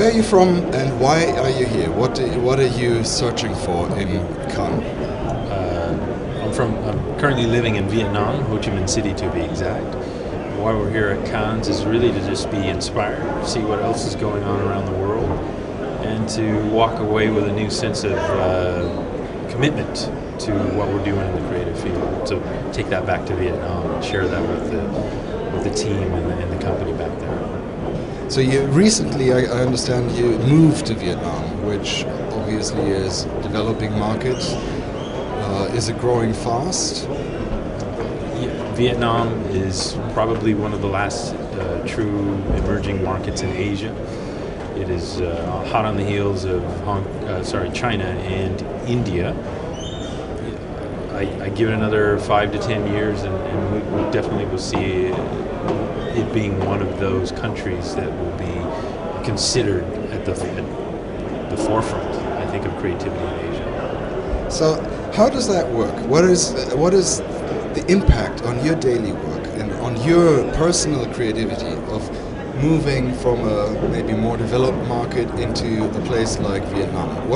are you from and why are you here? What are you searching for in Cannes? I'm currently living in Vietnam, Ho Chi Minh City to be exact. Why we're here at Cannes is really to just be inspired, see what else is going on around the world, and to walk away with a new sense of commitment to what we're doing in the creative field. So take that back to Vietnam and share that with the team and the company back there. So you recently, I understand, you moved to Vietnam, which obviously is a developing market. Is it growing fast? Vietnam is probably one of the last true emerging markets in Asia. It is hot on the heels of China and India. I give it another 5 to 10 years, and we definitely will see it being one of those countries that will be considered at the forefront, I think, of creativity in Asia. So, how does that work? What is the impact on your daily work and on your personal creativity of moving from a maybe more developed market into a place like Vietnam?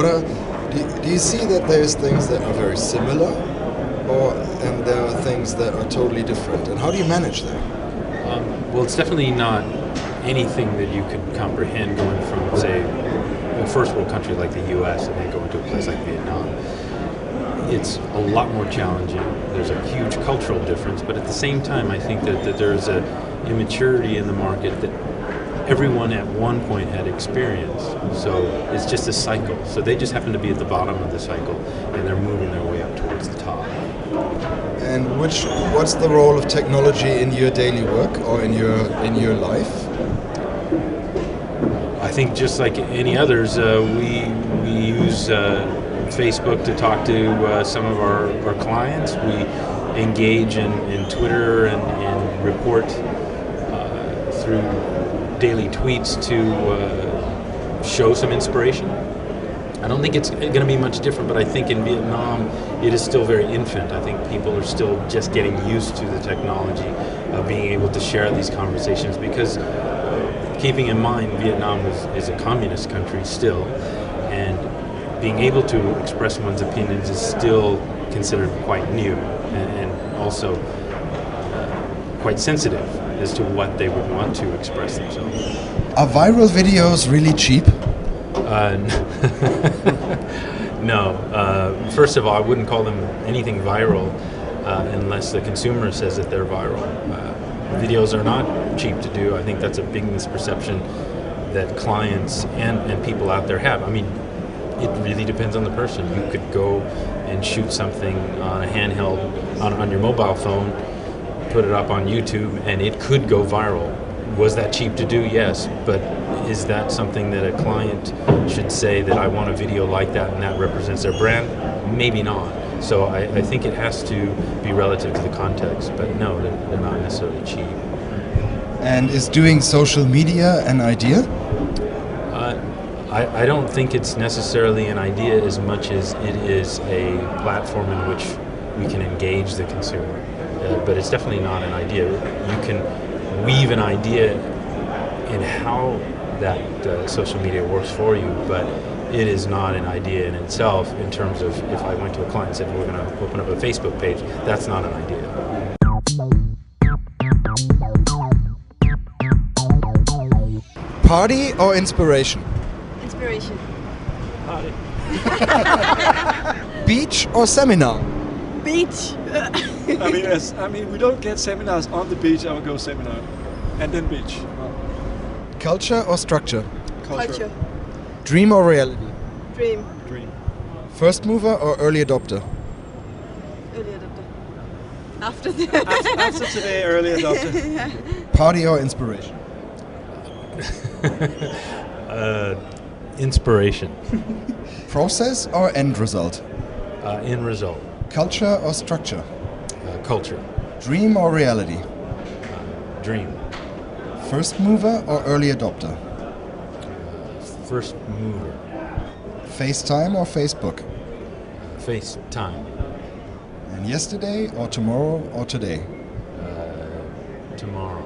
Do you see that there's things that are very similar, and there are things that are totally different? And how do you manage that? Well, it's definitely not anything that you could comprehend going from, say, a first world country like the U.S. and then going to a place like Vietnam. It's a lot more challenging. There's a huge cultural difference, but at the same time, I think that there's a immaturity in the market that everyone at one point had experienced. So it's just a cycle. So they just happen to be at the bottom of the cycle, and they're moving their way up towards the top. And what's the role of technology in your daily work or in your life? I think just like any others, we use Facebook to talk to some of our clients. We engage in Twitter and report through daily tweets to show some inspiration. I don't think it's going to be much different, but I think in Vietnam it is still very infant. I think people are still just getting used to the technology of being able to share these conversations, because keeping in mind Vietnam is a communist country still, and being able to express one's opinions is still considered quite new and also quite sensitive as to what they would want to express themselves. Are viral videos really cheap? No. First of all, I wouldn't call them anything viral unless the consumer says that they're viral. Videos are not cheap to do. I think that's a big misperception that clients and people out there have. I mean, it really depends on the person. You could go and shoot something on a handheld, on your mobile phone, put it up on YouTube, and it could go viral. Was that cheap to do? Yes, but is that something that a client should say that I want a video like that and that represents their brand? Maybe not. So I think it has to be relative to the context, but no, they're not necessarily cheap. And is doing social media an idea? I don't think it's necessarily an idea as much as it is a platform in which we can engage the consumer. But it's definitely not an idea. You can weave an idea in how that social media works for you, but it is not an idea in itself in terms of if I went to a client and said we're going to open up a Facebook page, that's not an idea. Party or inspiration? Inspiration. Party. Beach or seminar? Beach. I mean, we don't get seminars on the beach. I would go seminar, and then beach. Culture or structure? Culture. Dream or reality? Dream. Dream. First mover or early adopter? Early adopter. After After today, early adopter. Party or inspiration? Inspiration. Process or end result? End result. Culture or structure? Culture. Dream or reality? Dream. First mover or early adopter? First mover. FaceTime or Facebook? FaceTime. And yesterday or tomorrow or today? Tomorrow.